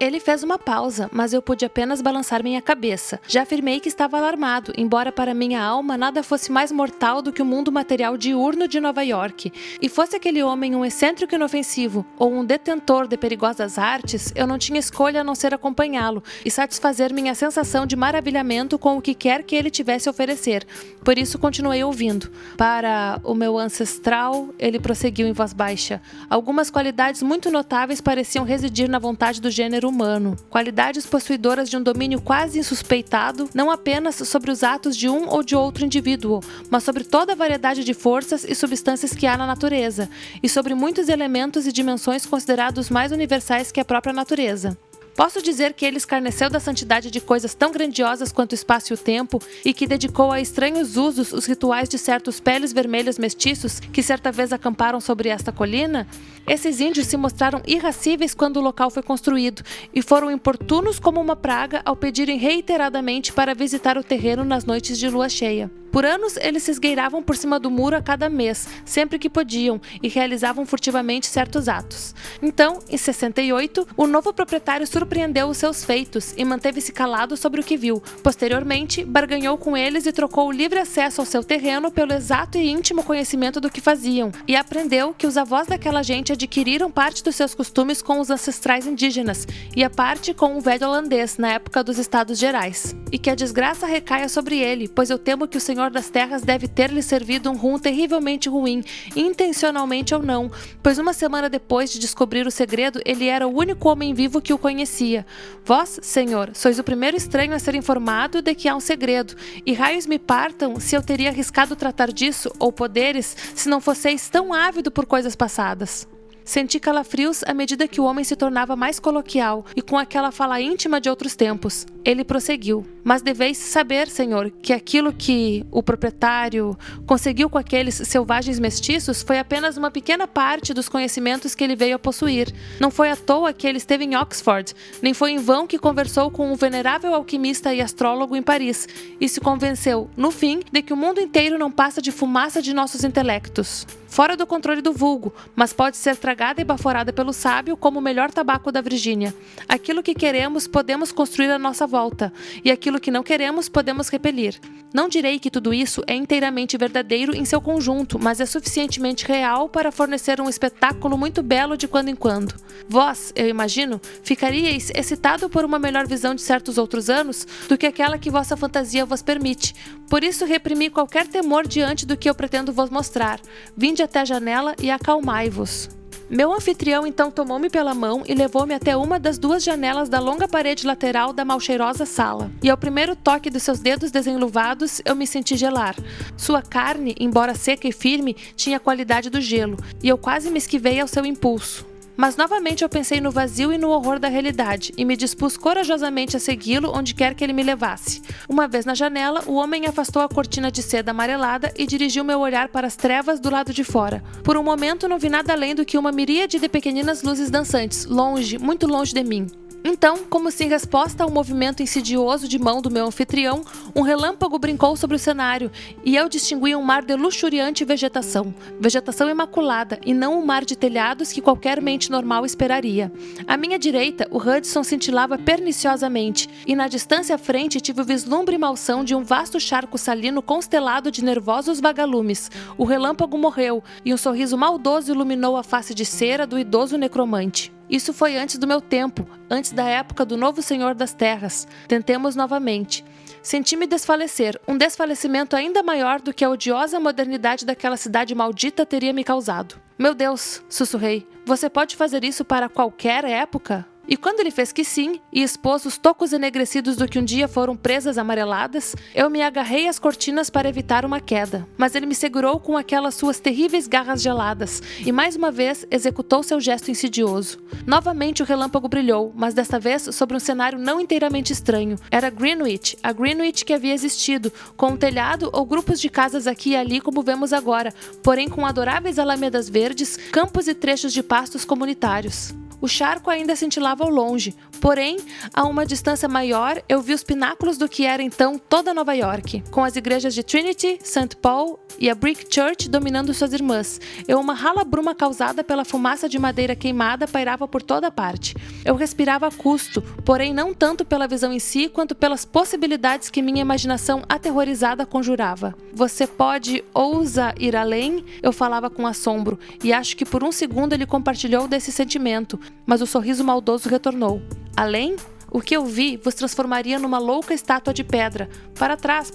Ele fez uma pausa, mas eu pude apenas balançar minha cabeça. Já afirmei que estava alarmado, embora para minha alma nada fosse mais mortal do que o mundo material diurno de Nova York. E fosse aquele homem um excêntrico inofensivo ou um detentor de perigosas artes, eu não tinha escolha a não ser acompanhá-lo e satisfazer minha sensação de maravilhamento com o que quer que ele tivesse a oferecer. Por isso continuei ouvindo. Para o meu ancestral, ele prosseguiu em voz baixa. Algumas qualidades muito notáveis pareciam residir na vontade do gênero humano. Qualidades possuidoras de um domínio quase insuspeitado, não apenas sobre os atos de um ou de outro indivíduo, mas sobre toda a variedade de forças e substâncias que há na natureza, e sobre muitos elementos e dimensões considerados mais universais que a própria natureza. Posso dizer que ele escarneceu da santidade de coisas tão grandiosas quanto o espaço e o tempo e que dedicou a estranhos usos os rituais de certos peles vermelhas mestiços que certa vez acamparam sobre esta colina? Esses índios se mostraram irracíveis quando o local foi construído e foram importunos como uma praga ao pedirem reiteradamente para visitar o terreno nas noites de lua cheia. Por anos, eles se esgueiravam por cima do muro a cada mês, sempre que podiam, e realizavam furtivamente certos atos. Então, em 68, o novo proprietário surpreendeu os seus feitos e manteve-se calado sobre o que viu. Posteriormente, barganhou com eles e trocou o livre acesso ao seu terreno pelo exato e íntimo conhecimento do que faziam, e aprendeu que os avós daquela gente adquiriram parte dos seus costumes com os ancestrais indígenas, e a parte com o velho holandês, na época dos Estados Gerais. E que a desgraça recaia sobre ele, pois eu temo que o Senhor das Terras deve ter-lhe servido um rum terrivelmente ruim, intencionalmente ou não, pois uma semana depois de descobrir o segredo, ele era o único homem vivo que o conhecia. Vós, Senhor, sois o primeiro estranho a ser informado de que há um segredo, e raios me partam se eu teria arriscado tratar disso, ou poderes, se não fosseis tão ávido por coisas passadas. Senti calafrios à medida que o homem se tornava mais coloquial e com aquela fala íntima de outros tempos. Ele prosseguiu. Mas deveis saber, Senhor, que aquilo que o proprietário conseguiu com aqueles selvagens mestiços foi apenas uma pequena parte dos conhecimentos que ele veio a possuir. Não foi à toa que ele esteve em Oxford, nem foi em vão que conversou com um venerável alquimista e astrólogo em Paris, e se convenceu, no fim, de que o mundo inteiro não passa de fumaça de nossos intelectos. Fora do controle do vulgo, mas pode ser tragada e baforada pelo sábio como o melhor tabaco da Virgínia. Aquilo que queremos, podemos construir à nossa volta, e aquilo que não queremos, podemos repelir. Não direi que tudo isso é inteiramente verdadeiro em seu conjunto, mas é suficientemente real para fornecer um espetáculo muito belo de quando em quando. Vós, eu imagino, ficaríeis excitado por uma melhor visão de certos outros anos do que aquela que vossa fantasia vos permite. Por isso reprimi qualquer temor diante do que eu pretendo vos mostrar. Vinde até a janela e acalmai-vos. Meu anfitrião então tomou-me pela mão e levou-me até uma das duas janelas da longa parede lateral da malcheirosa sala. E ao primeiro toque dos seus dedos desenluvados, eu me senti gelar. Sua carne, embora seca e firme, tinha a qualidade do gelo, e eu quase me esquivei ao seu impulso. Mas novamente eu pensei no vazio e no horror da realidade, e me dispus corajosamente a segui-lo onde quer que ele me levasse. Uma vez na janela, o homem afastou a cortina de seda amarelada e dirigiu meu olhar para as trevas do lado de fora. Por um momento não vi nada além do que uma miríade de pequeninas luzes dançantes, longe, muito longe de mim. Então, como se em resposta ao movimento insidioso de mão do meu anfitrião, um relâmpago brincou sobre o cenário e eu distingui um mar de luxuriante vegetação. Vegetação imaculada e não um mar de telhados que qualquer mente normal esperaria. À minha direita, o Hudson cintilava perniciosamente e na distância à frente tive o vislumbre malsão de um vasto charco salino constelado de nervosos vagalumes. O relâmpago morreu e um sorriso maldoso iluminou a face de cera do idoso necromante. Isso foi antes do meu tempo, antes da época do novo Senhor das Terras. Tentemos novamente. Senti-me desfalecer, um desfalecimento ainda maior do que a odiosa modernidade daquela cidade maldita teria me causado. Meu Deus, sussurrei, você pode fazer isso para qualquer época? E quando ele fez que sim, e expôs os tocos enegrecidos do que um dia foram presas amareladas, eu me agarrei às cortinas para evitar uma queda. Mas ele me segurou com aquelas suas terríveis garras geladas, e mais uma vez executou seu gesto insidioso. Novamente o relâmpago brilhou, mas desta vez sobre um cenário não inteiramente estranho. Era Greenwich, a Greenwich que havia existido, com um telhado ou grupos de casas aqui e ali como vemos agora, porém com adoráveis alamedas verdes, campos e trechos de pastos comunitários. O charco ainda cintilava ao longe, porém, a uma distância maior, eu vi os pináculos do que era então toda Nova York, com as igrejas de Trinity, St. Paul e a Brick Church dominando suas irmãs, e uma rala bruma causada pela fumaça de madeira queimada pairava por toda parte. Eu respirava a custo, porém não tanto pela visão em si, quanto pelas possibilidades que minha imaginação aterrorizada conjurava. Você pode, ousa ir além? Eu falava com assombro, e acho que por um segundo ele compartilhou desse sentimento, mas o sorriso maldoso retornou. Além? O que eu vi vos transformaria numa louca estátua de pedra. Para trás,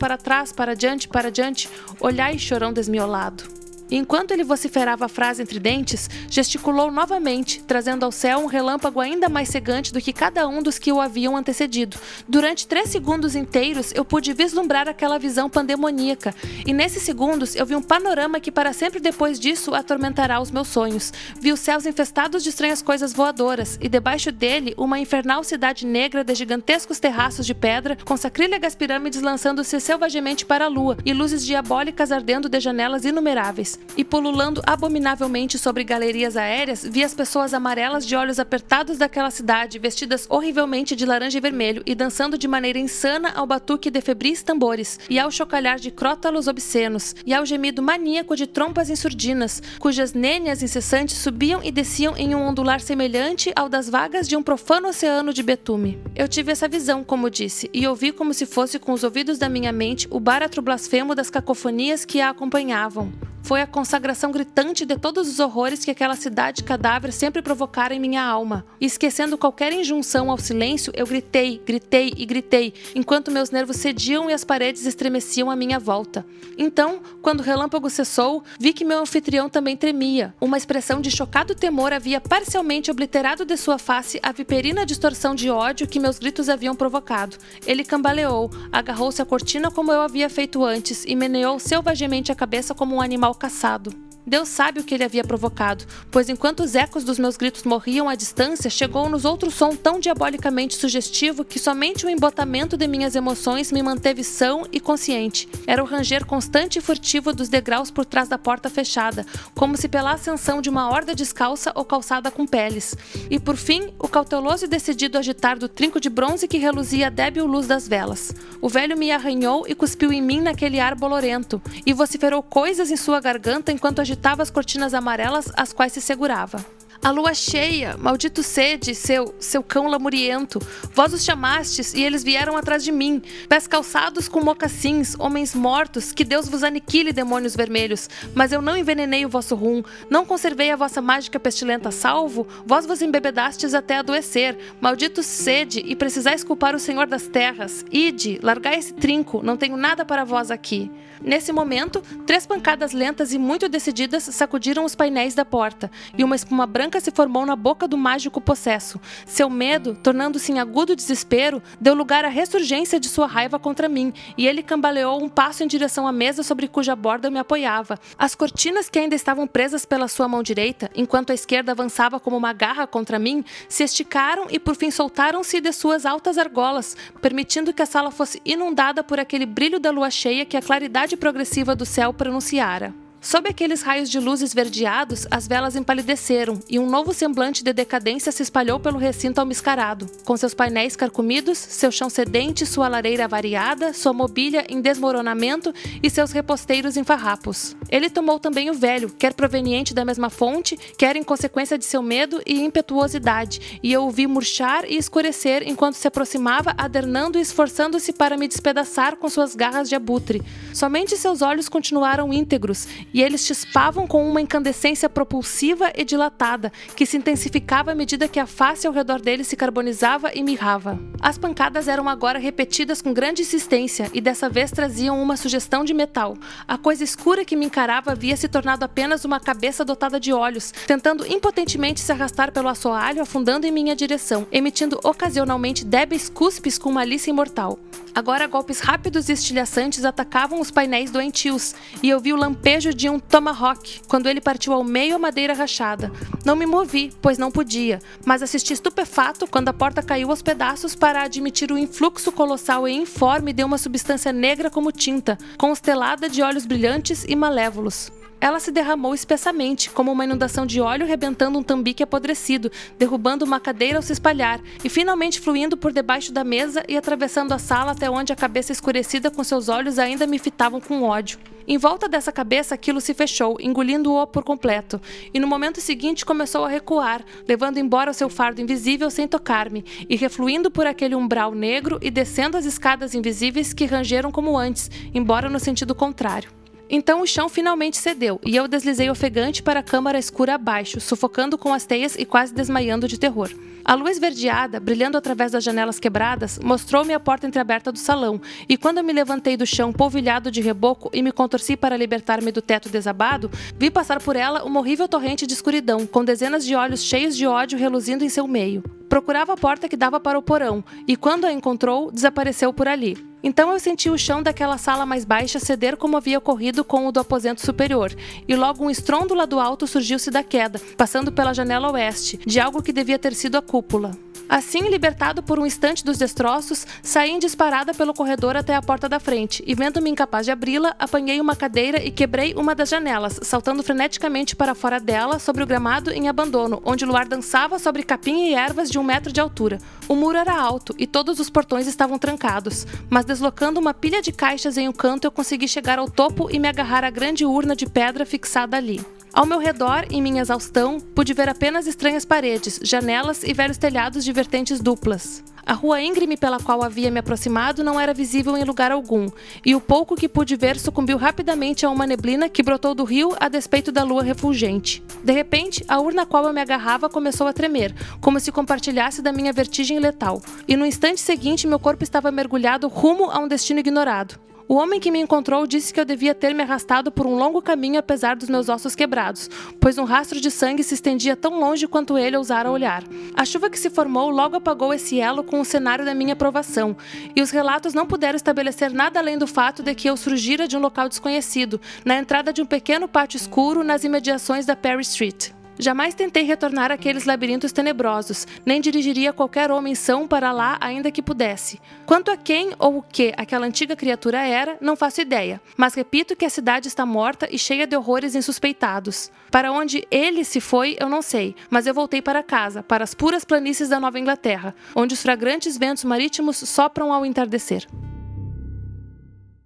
para diante, olhai, chorão desmiolado. E enquanto ele vociferava a frase entre dentes, gesticulou novamente, trazendo ao céu um relâmpago ainda mais cegante do que cada um dos que o haviam antecedido. Durante 3 segundos inteiros, eu pude vislumbrar aquela visão pandemoníaca, e nesses segundos eu vi um panorama que para sempre depois disso atormentará os meus sonhos. Vi os céus infestados de estranhas coisas voadoras, e debaixo dele uma infernal cidade negra de gigantescos terraços de pedra, com sacrílegas pirâmides lançando-se selvagemente para a lua, e luzes diabólicas ardendo de janelas inumeráveis. E pululando abominavelmente sobre galerias aéreas, vi as pessoas amarelas de olhos apertados daquela cidade, vestidas horrivelmente de laranja e vermelho, e dançando de maneira insana ao batuque de febris tambores, e ao chocalhar de crótalos obscenos, e ao gemido maníaco de trompas insurdinas, cujas nênias incessantes subiam e desciam em um ondular semelhante ao das vagas de um profano oceano de betume. Eu tive essa visão, como disse, e ouvi como se fosse com os ouvidos da minha mente o báratro blasfemo das cacofonias que a acompanhavam. Foi a consagração gritante de todos os horrores que aquela cidade cadáver sempre provocara em minha alma. E esquecendo qualquer injunção ao silêncio, eu gritei, enquanto meus nervos cediam e as paredes estremeciam à minha volta. Então, quando o relâmpago cessou, vi que meu anfitrião também tremia. Uma expressão de chocado temor havia parcialmente obliterado de sua face a viperina distorção de ódio que meus gritos haviam provocado. Ele cambaleou, agarrou-se à cortina como eu havia feito antes e meneou selvagemente a cabeça como um animal caçado. Deus sabe o que ele havia provocado, pois enquanto os ecos dos meus gritos morriam à distância, chegou-nos outro som tão diabolicamente sugestivo que somente o embotamento de minhas emoções me manteve são e consciente. Era o ranger constante e furtivo dos degraus por trás da porta fechada, como se pela ascensão de uma horda descalça ou calçada com peles. E por fim, o cauteloso e decidido agitar do trinco de bronze que reluzia a débil luz das velas. O velho me arranhou e cuspiu em mim naquele ar bolorento, e vociferou coisas em sua garganta enquanto agitava as cortinas amarelas às quais se segurava. A lua cheia, maldito sede, seu cão lamuriento. Vós os chamastes e eles vieram atrás de mim. Pés calçados com mocassins, homens mortos, que Deus vos aniquile, demônios vermelhos. Mas eu não envenenei o vosso rum, não conservei a vossa mágica pestilenta a salvo. Vós vos embebedastes até adoecer. Maldito sede, e precisais culpar o Senhor das terras. Ide, largai esse trinco, não tenho nada para vós aqui. Nesse momento, 3 pancadas lentas e muito decididas sacudiram os painéis da porta, e uma espuma branca se formou na boca do mágico possesso. Seu medo, tornando-se em agudo desespero, deu lugar à ressurgência de sua raiva contra mim, e ele cambaleou um passo em direção à mesa sobre cuja borda eu me apoiava. As cortinas que ainda estavam presas pela sua mão direita, enquanto a esquerda avançava como uma garra contra mim, se esticaram e por fim soltaram-se de suas altas argolas, permitindo que a sala fosse inundada por aquele brilho da lua cheia que a claridade progressiva do céu pronunciara. Sob aqueles raios de luz esverdeados, as velas empalideceram e um novo semblante de decadência se espalhou pelo recinto almiscarado, com seus painéis carcomidos, seu chão sedente, sua lareira avariada, sua mobília em desmoronamento e seus reposteiros em farrapos. Ele tomou também o velho, quer proveniente da mesma fonte, quer em consequência de seu medo e impetuosidade, e eu o vi murchar e escurecer enquanto se aproximava, adernando e esforçando-se para me despedaçar com suas garras de abutre. Somente seus olhos continuaram íntegros, e eles chispavam com uma incandescência propulsiva e dilatada, que se intensificava à medida que a face ao redor dele se carbonizava e mirrava. As pancadas eram agora repetidas com grande insistência, e dessa vez traziam uma sugestão de metal. A coisa escura que me encarava havia se tornado apenas uma cabeça dotada de olhos, tentando impotentemente se arrastar pelo assoalho, afundando em minha direção, emitindo ocasionalmente débeis cuspes com malícia imortal. Agora golpes rápidos e estilhaçantes atacavam os painéis doentios, e eu vi o lampejo de um tomahawk, quando ele partiu ao meio a madeira rachada. Não me movi, pois não podia, mas assisti estupefato quando a porta caiu aos pedaços para admitir o influxo colossal e informe de uma substância negra como tinta, constelada de olhos brilhantes e malévolos. Ela se derramou espessamente, como uma inundação de óleo rebentando um tambique apodrecido, derrubando uma cadeira ao se espalhar, e finalmente fluindo por debaixo da mesa e atravessando a sala até onde a cabeça escurecida com seus olhos ainda me fitavam com ódio. Em volta dessa cabeça aquilo se fechou, engolindo-o por completo, e no momento seguinte começou a recuar, levando embora o seu fardo invisível sem tocar-me, e refluindo por aquele umbral negro e descendo as escadas invisíveis que rangeram como antes, embora no sentido contrário. Então o chão finalmente cedeu, e eu deslizei ofegante para a câmara escura abaixo, sufocando com as teias e quase desmaiando de terror. A luz esverdeada, brilhando através das janelas quebradas, mostrou-me a porta entreaberta do salão, e quando eu me levantei do chão polvilhado de reboco e me contorci para libertar-me do teto desabado, vi passar por ela uma horrível torrente de escuridão, com dezenas de olhos cheios de ódio reluzindo em seu meio. Procurava a porta que dava para o porão, e quando a encontrou, desapareceu por ali. Então eu senti o chão daquela sala mais baixa ceder como havia ocorrido com o do aposento superior, e logo um estrondo lá do alto surgiu-se da queda, passando pela janela oeste, de algo que devia ter sido a cúpula. Assim, libertado por um instante dos destroços, saí em disparada pelo corredor até a porta da frente, e vendo-me incapaz de abri-la, apanhei uma cadeira e quebrei uma das janelas, saltando freneticamente para fora dela, sobre o gramado em abandono, onde o luar dançava sobre capim e ervas de 1 metro de altura. O muro era alto, e todos os portões estavam trancados, mas deslocando uma pilha de caixas em um canto eu consegui chegar ao topo e me agarrar à grande urna de pedra fixada ali. Ao meu redor, em minha exaustão, pude ver apenas estranhas paredes, janelas e velhos telhados de vertentes duplas. A rua íngreme pela qual havia me aproximado não era visível em lugar algum, e o pouco que pude ver sucumbiu rapidamente a uma neblina que brotou do rio a despeito da lua refulgente. De repente, a urna a qual eu me agarrava começou a tremer, como se compartilhasse da minha vertigem letal, e no instante seguinte meu corpo estava mergulhado rumo a um destino ignorado. O homem que me encontrou disse que eu devia ter me arrastado por um longo caminho apesar dos meus ossos quebrados, pois um rastro de sangue se estendia tão longe quanto ele ousara olhar. A chuva que se formou logo apagou esse elo com o cenário da minha provação, e os relatos não puderam estabelecer nada além do fato de que eu surgira de um local desconhecido, na entrada de um pequeno pátio escuro nas imediações da Perry Street. Jamais tentei retornar àqueles labirintos tenebrosos, nem dirigiria qualquer homem são para lá ainda que pudesse. Quanto a quem ou o que aquela antiga criatura era, não faço ideia, mas repito que a cidade está morta e cheia de horrores insuspeitados. Para onde ele se foi, eu não sei, mas eu voltei para casa, para as puras planícies da Nova Inglaterra, onde os fragrantes ventos marítimos sopram ao entardecer.